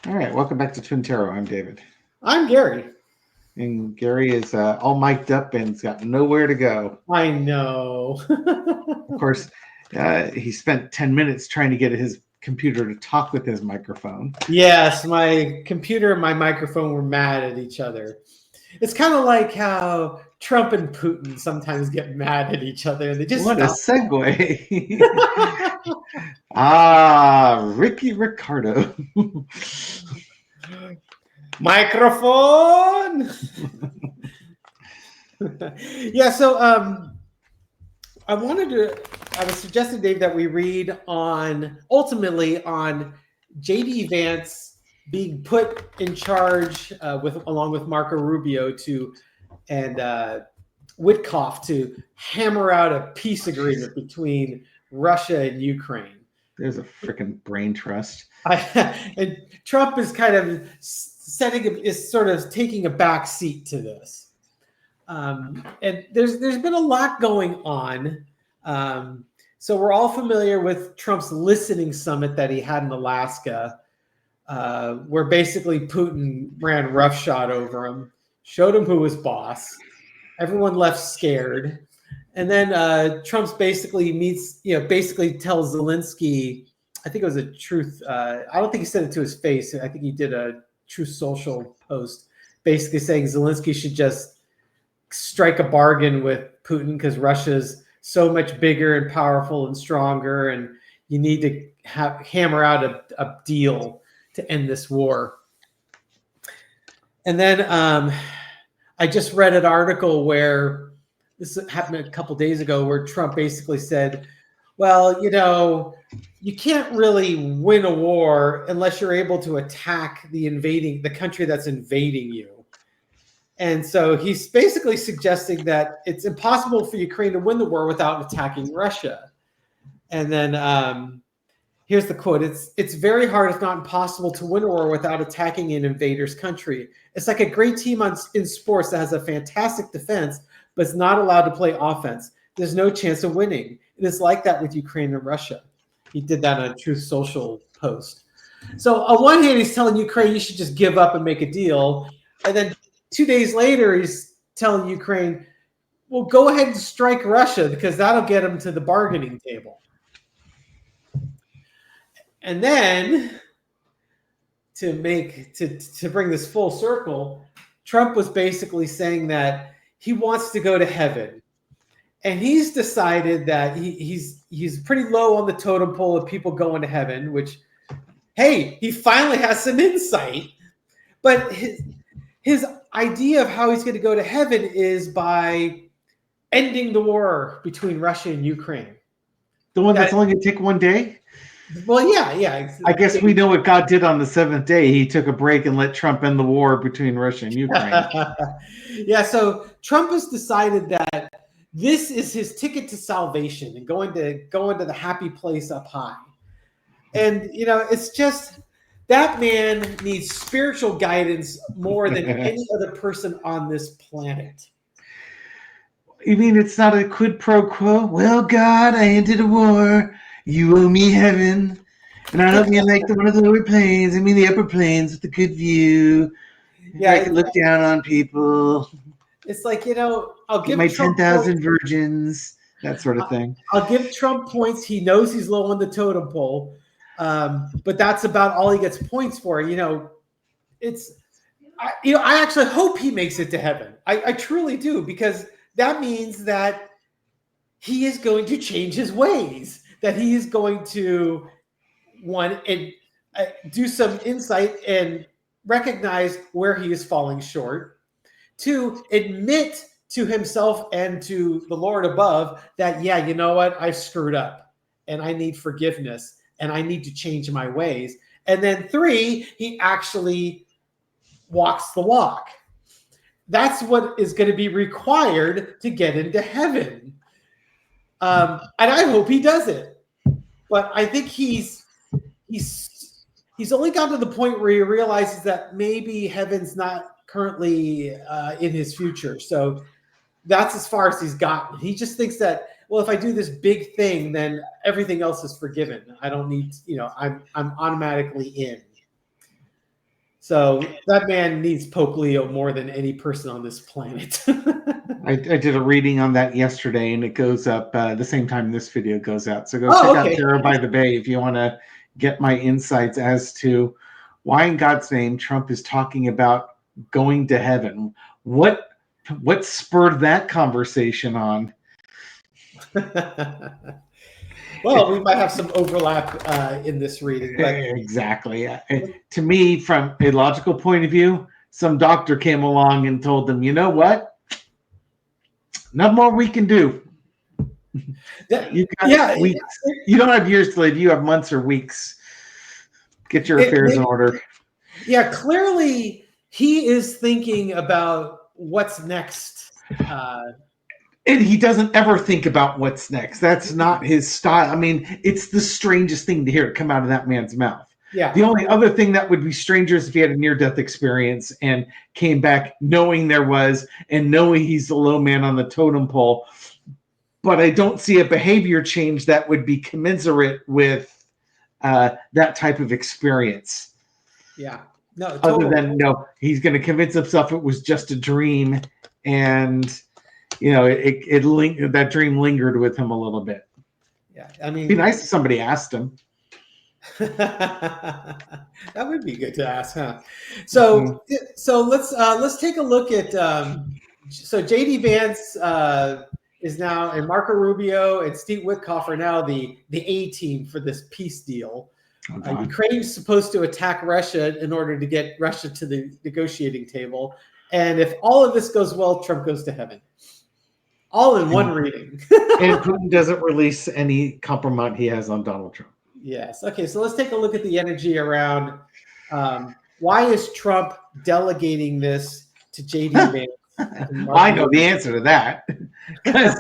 All right, welcome back to Twin Tarot. I'm David. I'm Gary. And Gary is all mic'd up and he's got nowhere to go. I know. Of course, he spent 10 minutes trying to get his computer to talk with his microphone. Yes, my computer and my microphone were mad at each other. It's kind of like how Trump and Putin sometimes get mad at each other. They just What a stop. segue. Ricky Ricardo. Microphone. Yeah, so I was suggesting, Dave, that we read ultimately on J.D. Vance being put in charge along with Marco Rubio and Witkoff to hammer out a peace agreement between Russia and Ukraine. There's a freaking brain trust. And Trump is kind of sort of taking a back seat to this. And there's been a lot going on. So we're all familiar with Trump's listening summit that he had in Alaska, where basically Putin ran roughshod over him, showed him who was boss. Everyone left scared. And then Trump's basically tells Zelensky, I think it was a truth. I don't think he said it to his face. I think he did a Truth Social post basically saying Zelensky should just strike a bargain with Putin because Russia's so much bigger and powerful and stronger, and you need to hammer out a deal to end this war. And then I just read an article where this happened a couple days ago where Trump basically said, well, you can't really win a war unless you're able to attack the country that's invading you. And so he's basically suggesting that it's impossible for Ukraine to win the war without attacking Russia. And then here's the quote. It's very hard, if not impossible, to win a war without attacking an invader's country. It's like a great team in sports that has a fantastic defense, but is not allowed to play offense. There's no chance of winning. It is like that with Ukraine and Russia. He did that on a Truth Social post. So on one hand, he's telling Ukraine you should just give up and make a deal. And then 2 days later, he's telling Ukraine, well, go ahead and strike Russia because that'll get him to the bargaining table. And then to bring this full circle, Trump was basically saying that he wants to go to heaven. And he's decided that he's pretty low on the totem pole of people going to heaven, which, hey, he finally has some insight. But his idea of how he's going to go to heaven is by ending the war between Russia and Ukraine. The one that's only going to take one day? Well, yeah. I guess we know what God did on the seventh day. He took a break and let Trump end the war between Russia and Ukraine. Yeah, so Trump has decided that this is his ticket to salvation and going to the happy place up high. And, it's just that man needs spiritual guidance more than any other person on this planet. You mean it's not a quid pro quo? Well, God, I entered a war. You owe me heaven. And I love you like one of the lower planes. I mean the upper planes with the good view. Yeah, I can look down on people. It's like, I'll give my 10,000 virgins, that sort of thing. I'll give Trump points. He knows he's low on the totem pole. But that's about all he gets points for. I actually hope he makes it to heaven. I truly do, because that means that he is going to change his ways, that he is going to do some insight and recognize where he is falling short, to admit to himself and to the Lord above that, yeah, you know what, I screwed up and I need forgiveness and I need to change my ways. And then 3, he actually walks the walk. That's what is going to be required to get into heaven. And I hope he does it. But I think he's only gotten to the point where he realizes that maybe heaven's not currently in his future. So that's as far as he's gotten. He just thinks that, well, if I do this big thing, then everything else is forgiven. I don't need, I'm automatically in. So that man needs Pope Leo more than any person on this planet. I did a reading on that yesterday, and it goes up the same time this video goes out. So go check Oh, out okay. Tarot by the Bay if you want to get my insights as to why, in God's name, Trump is talking about going to heaven. What spurred that conversation on? Well, we might have some overlap in this reading, but Exactly. To me, from a logical point of view, some doctor came along and told them, you know what? Nothing more we can do. You've got weeks. You don't have years to live. You have months or weeks. Get your affairs in order. Yeah, clearly he is thinking about what's next. And he doesn't ever think about what's next. That's not his style. I mean, it's the strangest thing to hear it come out of that man's mouth. Yeah. The only other thing that would be stranger is if he had a near-death experience and came back knowing there was and knowing he's the low man on the totem pole. But I don't see a behavior change that would be commensurate with that type of experience. Yeah. No. Totally. Other than he's going to convince himself it was just a dream, and that dream lingered with him a little bit. Yeah, I mean, it'd be nice if somebody asked him. That would be good to ask, huh? So, so let's take a look at. So JD Vance is now, and Marco Rubio and Steve Witkoff are now the A team for this peace deal. Ukraine's supposed to attack Russia in order to get Russia to the negotiating table, and if all of this goes well, Trump goes to heaven. All in one reading. And Putin doesn't release any compromise he has on Donald Trump. Yes. Okay, so let's take a look at the energy around why is Trump delegating this to JD Vance? I know the answer to that. Because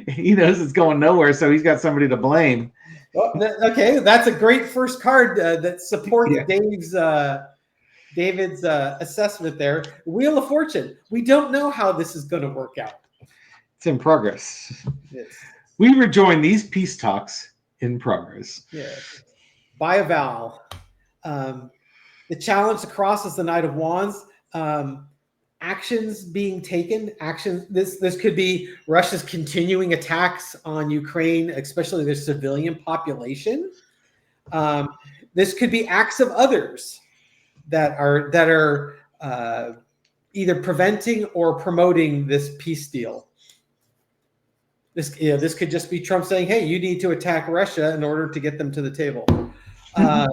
he knows it's going nowhere, so he's got somebody to blame. Well, okay, that's a great first card that supports David's assessment there. Wheel of Fortune. We don't know how this is going to work out. It's in progress. Yes. We rejoin these peace talks in progress. Yes. By a vow. The challenge across is the Knight of Wands. Actions being taken. Actions. This could be Russia's continuing attacks on Ukraine, especially their civilian population. This could be acts of others that are either preventing or promoting this peace deal. This could just be Trump saying, "Hey, you need to attack Russia in order to get them to the table." The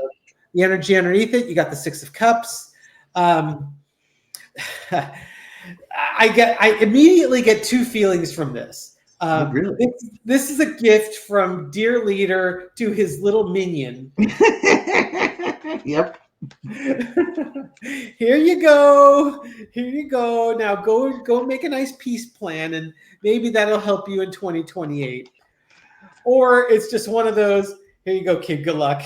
energy underneath it, you got the Six of Cups. I immediately get two feelings from this. Really? This is a gift from dear leader to his little minion. Yep. Here you go. Now go make a nice peace plan, and maybe that'll help you in 2028. Or it's just one of those, here you go, kid, good luck.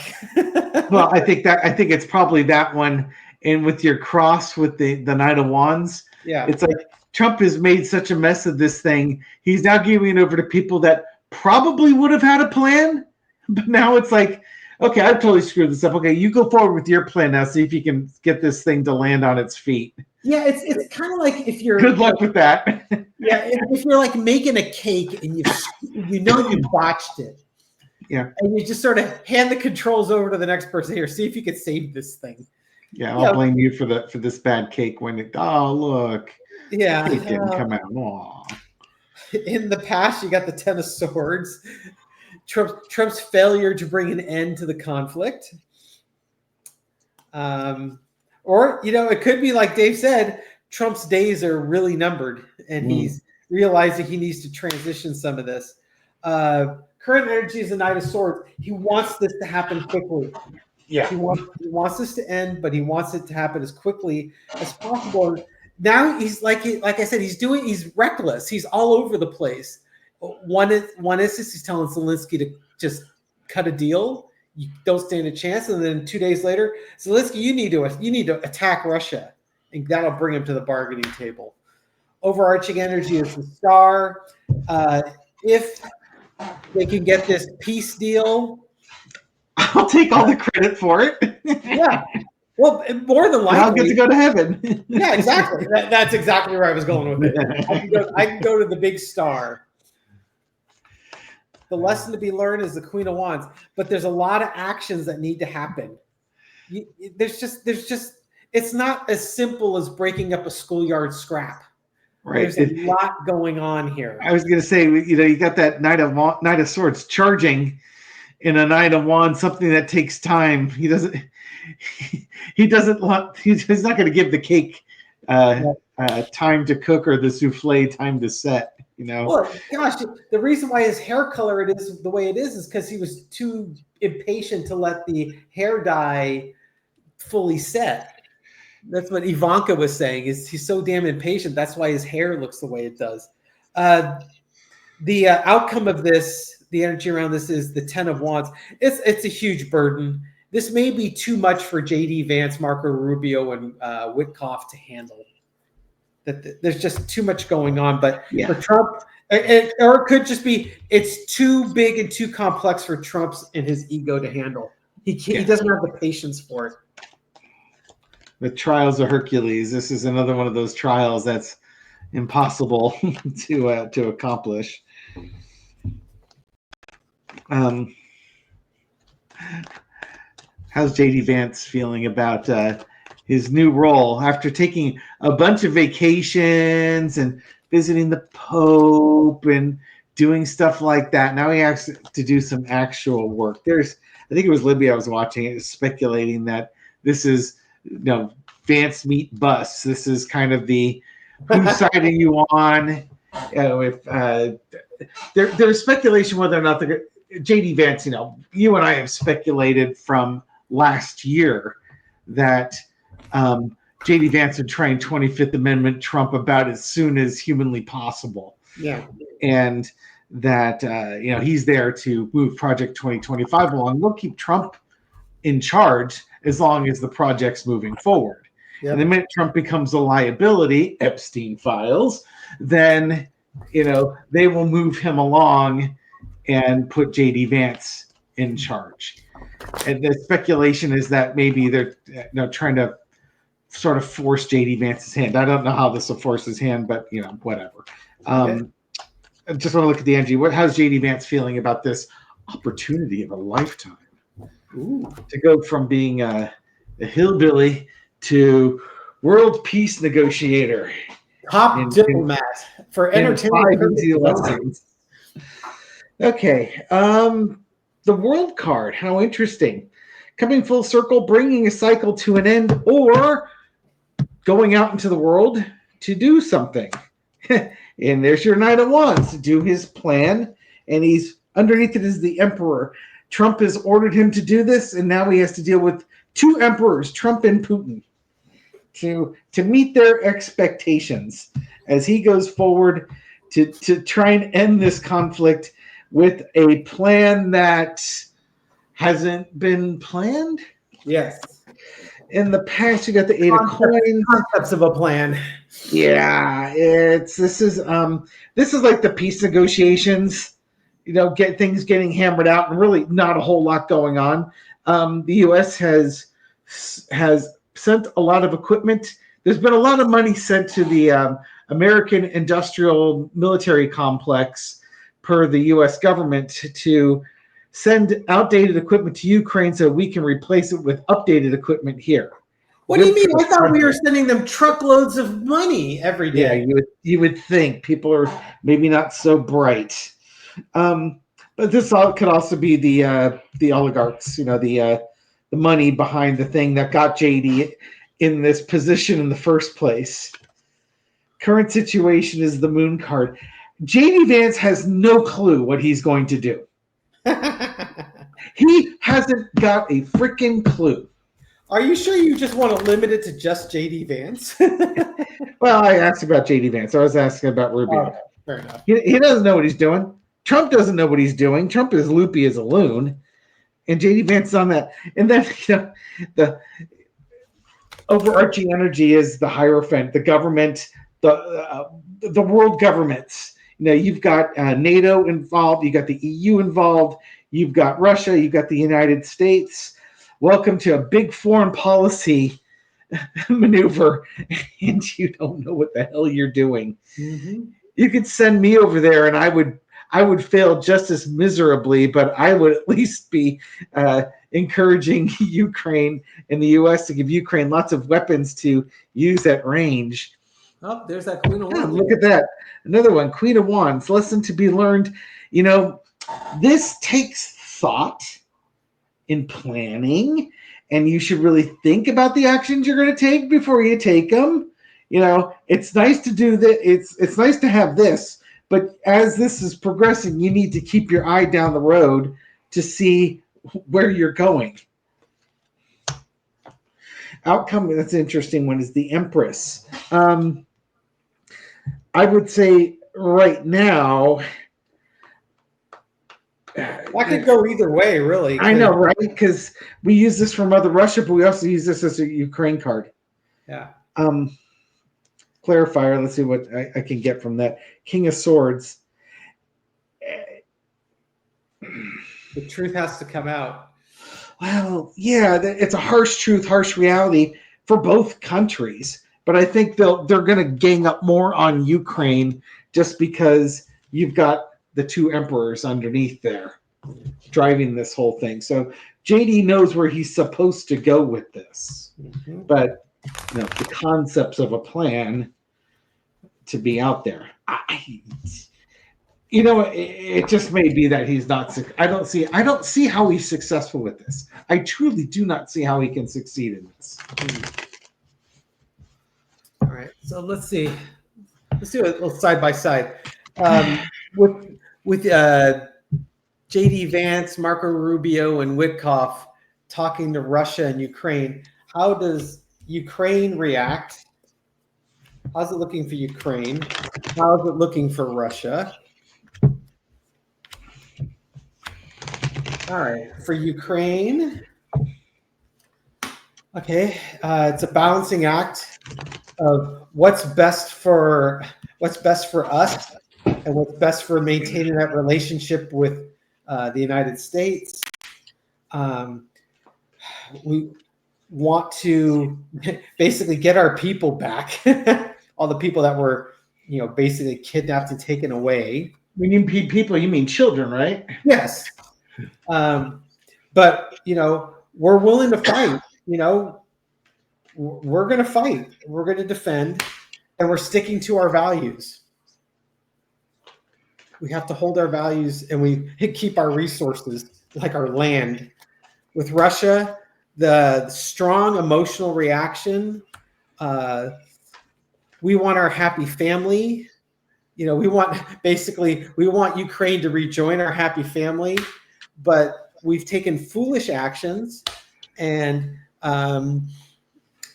Well, I think it's probably that one. And with your cross with the Knight of Wands, it's like Trump has made such a mess of this thing. He's now giving it over to people that probably would have had a plan, but now it's like, okay, I've totally screwed this up. Okay, you go forward with your plan now. See if you can get this thing to land on its feet. Yeah, it's kind of like if you're good luck with that. Yeah, if you're like making a cake and you botched it. Yeah, and you just sort of hand the controls over to the next person. Here, see if you can save this thing. Yeah, I'll blame you for this bad cake when it. Oh, look. Yeah, it didn't come out. Aww. In the past, you got the Ten of Swords. Trump's failure to bring an end to the conflict. Or, it could be like Dave said, Trump's days are really numbered, and he's realizing he needs to transition some of this. Current energy is the Knight of Swords. He wants this to happen quickly. Yeah, he wants this to end, but he wants it to happen as quickly as possible. Now he's like I said, he's reckless. He's all over the place. One instance, he's telling Zelensky to just cut a deal. You don't stand a chance. And then 2 days later, Zelensky, you need to attack Russia, and that'll bring him to the bargaining table. Overarching energy is the Star. If they can get this peace deal, I'll take all the credit for it. Yeah. Well, more than And I'll get to likely, go to heaven. yeah, exactly. That's exactly where I was going with it. I can go to the big star. The lesson to be learned is the Queen of Wands, but there's a lot of actions that need to happen. There's just it's not as simple as breaking up a schoolyard scrap. Right. There's a lot going on here. I was going to say, you got that Knight of Swords charging in a Knight of Wands, something that takes time. He doesn't want. He's not going to give the cake time to cook or the souffle time to set. Well, gosh, the reason why his hair color it is the way it is because he was too impatient to let the hair dye fully set. That's what Ivanka was saying. Is he's so damn impatient? That's why his hair looks the way it does. The outcome of this, the energy around this, is the 10 of Wands. It's a huge burden. This may be too much for J.D. Vance, Marco Rubio, and Witkoff to handle. That there's just too much going on. But for Trump, or it could just be it's too big and too complex for Trump's and his ego to handle. He doesn't have the patience for it. The trials of Hercules. This is another one of those trials that's impossible to accomplish. How's J.D. Vance feeling about his new role after taking a bunch of vacations and visiting the Pope and doing stuff like that? Now he has to do some actual work. I think it was Libby I was watching it speculating that this is Vance meet Bus. This is kind of the whose side are you on? There's speculation whether or not J.D. Vance. You and I have speculated from last year that J.D. Vance would try and 25th Amendment Trump about as soon as humanly possible. Yeah, and that he's there to move Project 2025 along. We'll keep Trump in charge as long as the project's moving forward. Yep. And the minute Trump becomes a liability, Epstein files, then they will move him along and put J.D. Vance in charge. And the speculation is that maybe they're trying to sort of force J.D. Vance's hand. I don't know how this will force his hand, but whatever. I just want to look at the energy. How's J.D. Vance feeling about this opportunity of a lifetime? To go from being a hillbilly to world peace negotiator, top diplomat for entertainment. Okay, the world card. How interesting! Coming full circle, bringing a cycle to an end, or going out into the world to do something. And there's your Knight of Wands to do his plan, and he's underneath it is the Emperor. Trump has ordered him to do this, and now he has to deal with two emperors, Trump and Putin, to meet their expectations as he goes forward to try and end this conflict with a plan that hasn't been planned. Yes. In the past, you got the Eight of Coins. Concepts of a plan. Yeah, this is like the peace negotiations. Get things getting hammered out, and really not a whole lot going on. The U.S. has sent a lot of equipment. There's been a lot of money sent to the American industrial military complex per the U.S. government to send outdated equipment to Ukraine so we can replace it with updated equipment here. What do you mean? I thought we were sending them truckloads of money every day. Yeah, you would think people are maybe not so bright. But this could also be the oligarchs, the money behind the thing that got JD in this position in the first place. Current situation is the Moon card. JD Vance has no clue what he's going to do. He hasn't got a freaking clue. Are you sure you just want to limit it to just JD Vance? Well, I asked about JD Vance. I was asking about Rubio. Oh, fair enough. He doesn't know what he's doing. Trump doesn't know what he's doing. Trump is loopy as a loon. And JD Vance is on that. And then the overarching energy is the Hierophant, the government, the world governments. You've got NATO involved. You've got the EU involved. You've got Russia. You've got the United States. welcome to a big foreign policy maneuver, and you don't know what the hell you're doing. Mm-hmm. You could send me over there, and I would fail just as miserably, but I would at least be encouraging Ukraine and the U.S. to give Ukraine lots of weapons to use at range. Oh, there's that Queen of Yeah, Wands. look at that. Another one, Queen of Wands. Lesson to be learned. You know, this takes thought in planning, and you should really think about the actions you're going to take before you take them. You know, it's nice to do that. It's nice to have this, but as this is progressing, you need to keep your eye down the road to see where you're going. Outcome, that's an interesting one, is the Empress. I would say right now, That could go either way, really. I know, right? Because we use this for Mother Russia, but we also use this as a Ukraine card. Yeah. Clarifier. Let's see what I can get from that. King of Swords. The truth has to come out. Well, yeah, it's a harsh truth, harsh reality for both countries. But I think they're going to gang up more on Ukraine just because you've got the two emperors underneath there driving this whole thing. So JD knows where he's supposed to go with this, but the concepts of a plan to be out there. It just may be that he's not. I don't see how he's successful with this. I truly do not see how he can succeed in this. All right, so let's see. Let's do a little side by side with JD Vance, Marco Rubio, and Witkoff talking to Russia and Ukraine. How does Ukraine react? How's it looking for Ukraine? How is it looking for Russia? All right, for Ukraine, okay, it's a balancing act of what's best for us and what's best for maintaining that relationship with the United States. We want to basically get our people back, all the people that were, basically kidnapped and taken away. When you mean people, you mean children, right? Yes. But, we're willing to fight, we're going to fight, we're going to defend, and we're sticking to our values. We have to hold our values, and we keep our resources, like our land. With Russia, the strong emotional reaction, we want our happy family. We want Ukraine to rejoin our happy family, but we've taken foolish actions, and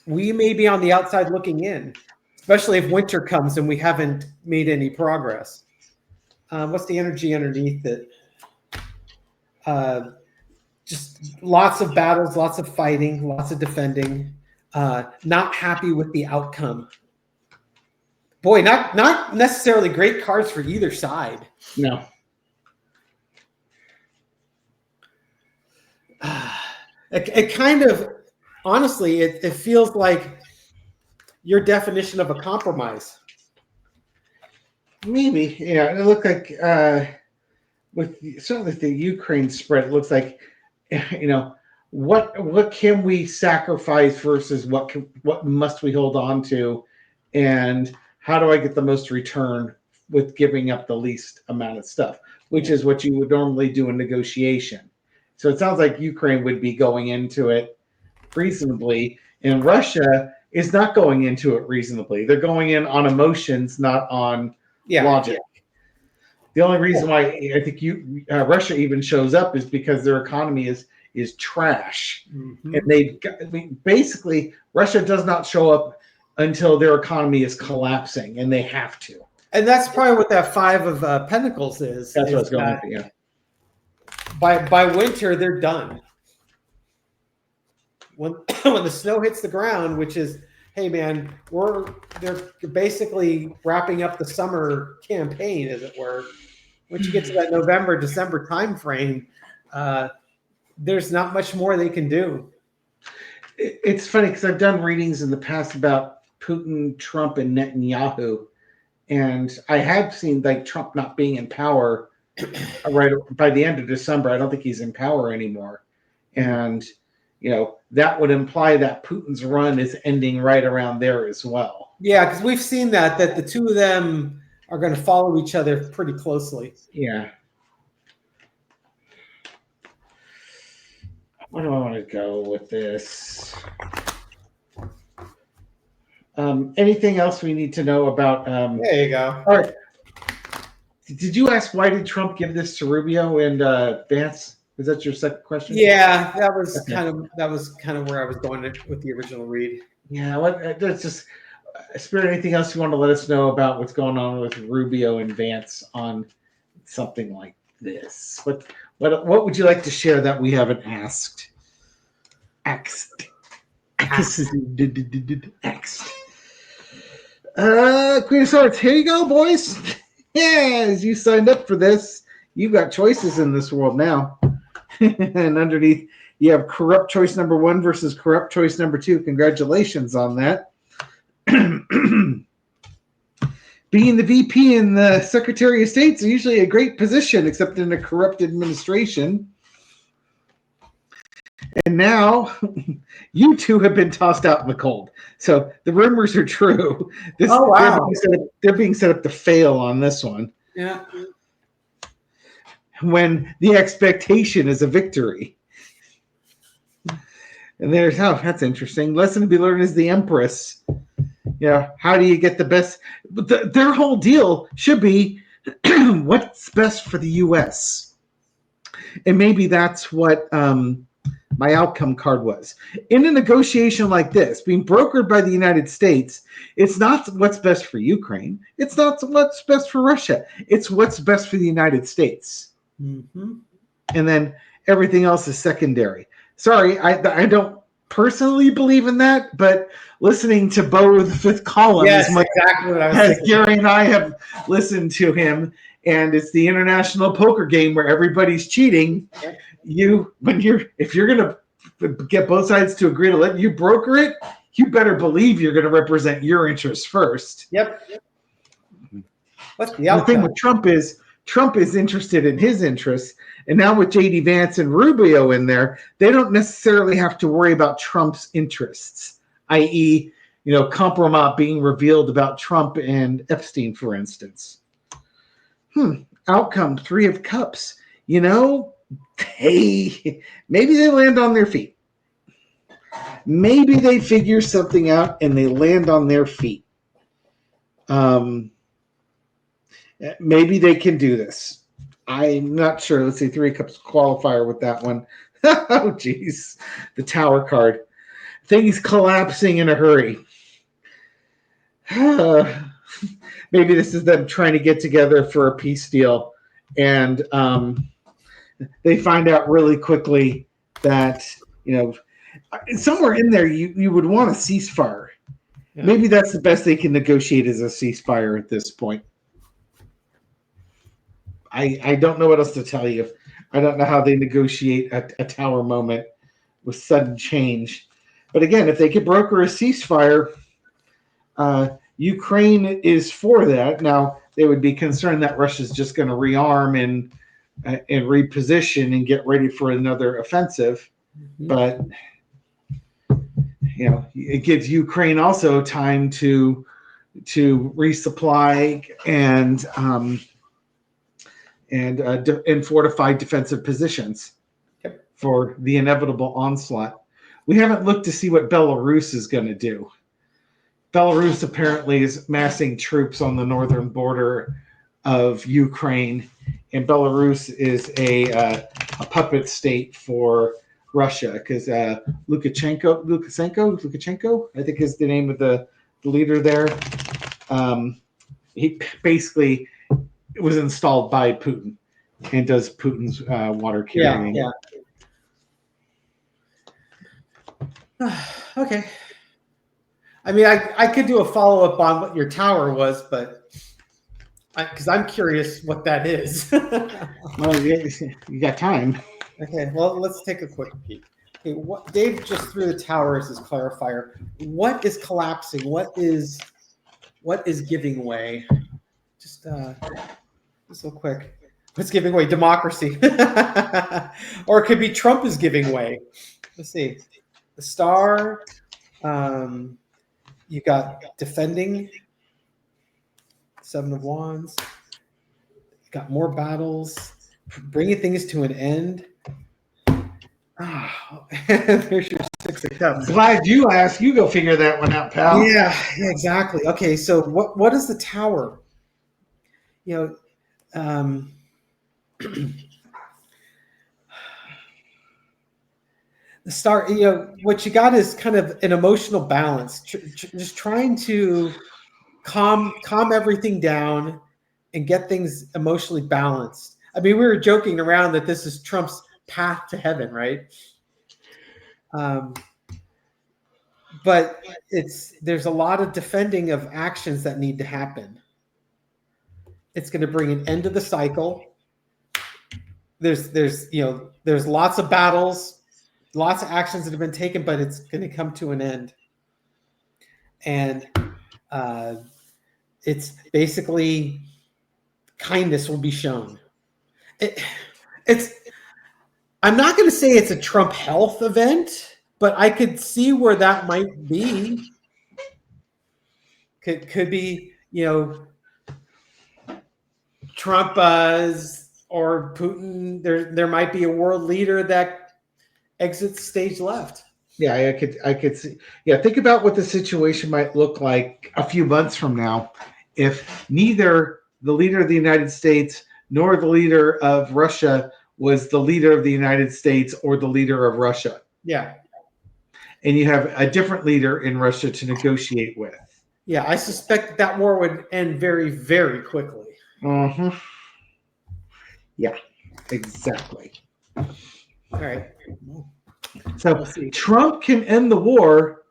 we may be on the outside looking in, especially if winter comes and we haven't made any progress. What's the energy underneath it? Just lots of battles, lots of fighting, lots of defending, not happy with the outcome. Boy, not necessarily great cards for either side. No. It kind of, honestly, it feels like your definition of a compromise. Maybe, yeah. It looked like with certainly the Ukraine spread, it looks like what can we sacrifice versus what must we hold on to, and how do I get the most return with giving up the least amount of stuff, which is what you would normally do in negotiation. So it sounds like Ukraine would be going into it reasonably, and Russia is not going into it reasonably. They're going in on emotions, not on logic. The only reason why I think Russia even shows up is because their economy is trash, and basically Russia does not show up until their economy is collapsing, and they have to. And that's probably what that Five of Pentacles is. That's what I was going with. Yeah. By winter, they're done. When the snow hits the ground, which is, hey man, they're basically wrapping up the summer campaign, as it were. Once you get to that November, December timeframe, there's not much more they can do. It's funny because I've done readings in the past about Putin, Trump, and Netanyahu, and I have seen like Trump not being in power right by the end of December. I don't think he's in power anymore, and that would imply that Putin's run is ending right around there as well. Yeah, because we've seen that the two of them are going to follow each other pretty closely. Yeah. Where do I want to go with this? Anything else we need to know about? There you go. All right. Did you ask why did Trump give this to Rubio and Vance? Is that your second question? Yeah, that was kind of where I was going with the original read. Yeah, let's just Spirit. Anything else you want to let us know about what's going on with Rubio and Vance on something like this? What would you like to share that we haven't asked? Queen of Swords, here you go, boys. Yes, you signed up for this. You've got choices in this world now. And underneath, you have corrupt choice number 1 versus corrupt choice number 2. Congratulations on that. Being the VP and the Secretary of State is usually a great position, except in a corrupt administration. And now you two have been tossed out in the cold. So the rumors are true. Wow. They're being set up to fail on this one. Yeah. When the expectation is a victory. And that's interesting. Lesson to be learned is the Empress. How do you get the best? Their whole deal should be what's best for the U.S. And maybe that's what my outcome card was. In a negotiation like this, being brokered by the United States, it's not what's best for Ukraine. It's not what's best for Russia. It's what's best for the United States. Mm-hmm. And then everything else is secondary. Sorry, I don't personally believe in that, but listening to Bo the Fifth Column as much exactly what I was as thinking. Gary and I have listened to him, and it's the international poker game where everybody's cheating. If you're gonna get both sides to agree to let you broker it, you better believe you're gonna represent your interests first. Yep. What's the thing with Trump is interested in his interests, and now with JD Vance and Rubio in there, they don't necessarily have to worry about Trump's interests, i.e., compromise being revealed about Trump and Epstein, for instance. Outcome 3 of Cups. Hey, maybe they land on their feet. Maybe they figure something out and they land on their feet. Maybe they can do this. I'm not sure. Let's see, 3 Cups qualifier with that one. Oh, geez. The Tower card. Things collapsing in a hurry. Maybe this is them trying to get together for a peace deal. And they find out really quickly that, somewhere in there you would want a ceasefire. Yeah. Maybe that's the best they can negotiate is a ceasefire at this point. I don't know what else to tell you. I don't know how they negotiate a Tower moment with sudden change. But again, if they could broker a ceasefire, Ukraine is for that. Now, they would be concerned that Russia's just going to rearm and reposition and get ready for another offensive. Mm-hmm. But, it gives Ukraine also time to resupply and fortify defensive positions for the inevitable onslaught. We haven't looked to see what Belarus is going to do. Belarus apparently is massing troops on the northern border of Ukraine, and Belarus is a puppet state for Russia because Lukashenko, I think is the name of the leader there. He basically was installed by Putin and does Putin's water carrying. Yeah. Okay. I mean, I could do a follow-up on what your tower was, but because I'm curious what that is. Well, you got time. Okay, well, let's take a quick peek. Okay, what Dave just threw the tower as his clarifier. What is collapsing? What is giving way? Just real quick. What's giving way? Democracy. Or it could be Trump is giving way. Let's see. The star. You got defending. Seven of Wands. You got more battles. Bringing things to an end. Oh, there's your Six of Cups. Glad you asked. You go figure that one out, pal. Yeah, exactly. Okay, so what is the tower? You know, the star. You know, what you got is kind of an emotional balance. Just trying to calm everything down and get things emotionally balanced. I mean, we were joking around that this is Trump's path to heaven, right? But there's a lot of defending of actions that need to happen. It's going to bring an end to the cycle. There's lots of battles, lots of actions that have been taken, but it's going to come to an end. And it's basically kindness will be shown. I'm not going to say it's a Trump health event, but I could see where that might be. Could be, Trump or Putin. There might be a world leader that exits stage left. Yeah, I could see. Yeah, think about what the situation might look like a few months from now if neither the leader of the United States nor the leader of Russia was the leader of the United States or the leader of Russia. Yeah. And you have a different leader in Russia to negotiate with. Yeah, I suspect that war would end very, very quickly. Uh-huh. Yeah, exactly. All right. So Trump can end the war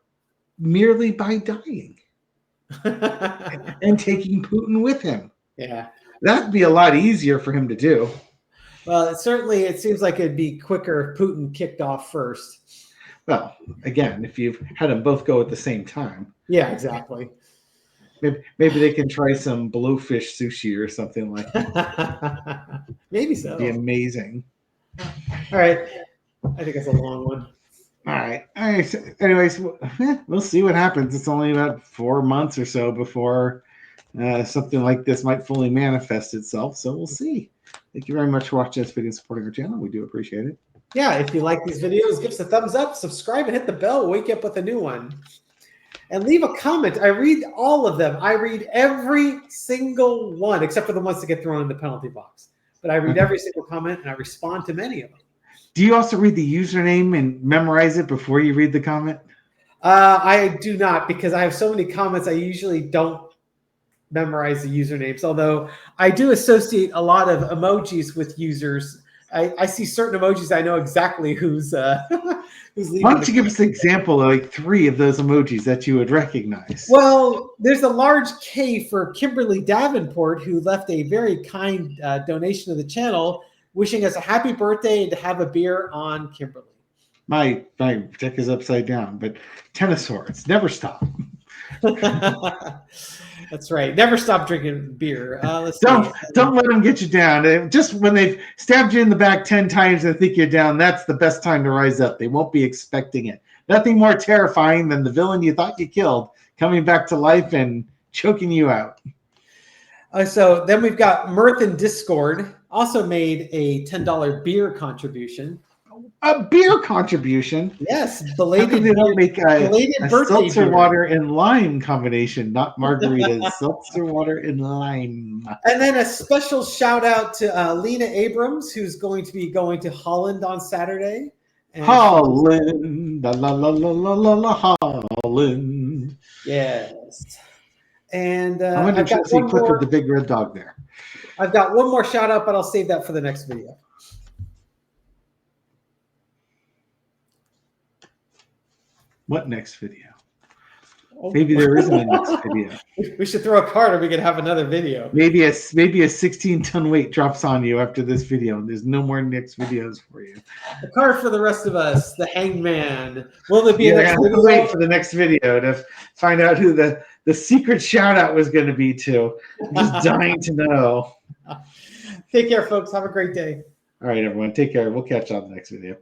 merely by dying and taking Putin with him. Yeah. That'd be a lot easier for him to do. Well, it seems like it'd be quicker if Putin kicked off first. Well, again, if you've had them both go at the same time. Yeah, exactly. Maybe they can try some blowfish sushi or something like that. Maybe so. It'd be amazing. All right. I think it's a long one. All right. Anyways, we'll see what happens. It's only about 4 months or so before something like this might fully manifest itself. So we'll see. Thank you very much for watching this video and supporting our channel. We do appreciate it. Yeah, if you like these videos, give us a thumbs up, subscribe, and hit the bell. We'll wake you up with a new one. And leave a comment. I read all of them. I read every single one, except for the ones that get thrown in the penalty box. But I read every single comment, and I respond to many of them. Do you also read the username and memorize it before you read the comment? I do not, because I have so many comments. I usually don't memorize the usernames, although I do associate a lot of emojis with users. I see certain emojis. I know exactly who's leaving. Why don't you give us an example of like 3 of those emojis that you would recognize? Well, there's a large K for Kimberly Davenport, who left a very kind donation to the channel, wishing us a happy birthday and to have a beer on Kimberly. My deck is upside down, but tennis swords never stop. That's right. Never stop drinking beer. Don't let them get you down. Just when they've stabbed you in the back 10 times and think you're down, that's the best time to rise up. They won't be expecting it. Nothing more terrifying than the villain you thought you killed coming back to life and choking you out. So then we've got Mirth and Discord also made a $10 beer contribution. A beer contribution? Yes, belated. They don't make a seltzer beer. Water and lime combination, not margaritas. Seltzer water and lime. And then a special shout out to Lena Abrams, who's going to be going to Holland on Saturday. And Holland, la la la la la la Holland. Yes. And I'm going to see a clip of the big red dog there. I've got one more shout out, but I'll save that for the next video. What next video? Maybe there isn't a next video. We should throw a card, or we could have another video. Maybe a 16-ton weight drops on you after this video, and there's no more next videos for you. A card for the rest of us. The Hangman. Will there be Yeah, a I next have to video? wait for the next video to find out who the secret shout out was going to be to. I'm just dying to know. Take care, folks. Have a great day. All right, everyone. Take care. We'll catch you on the next video.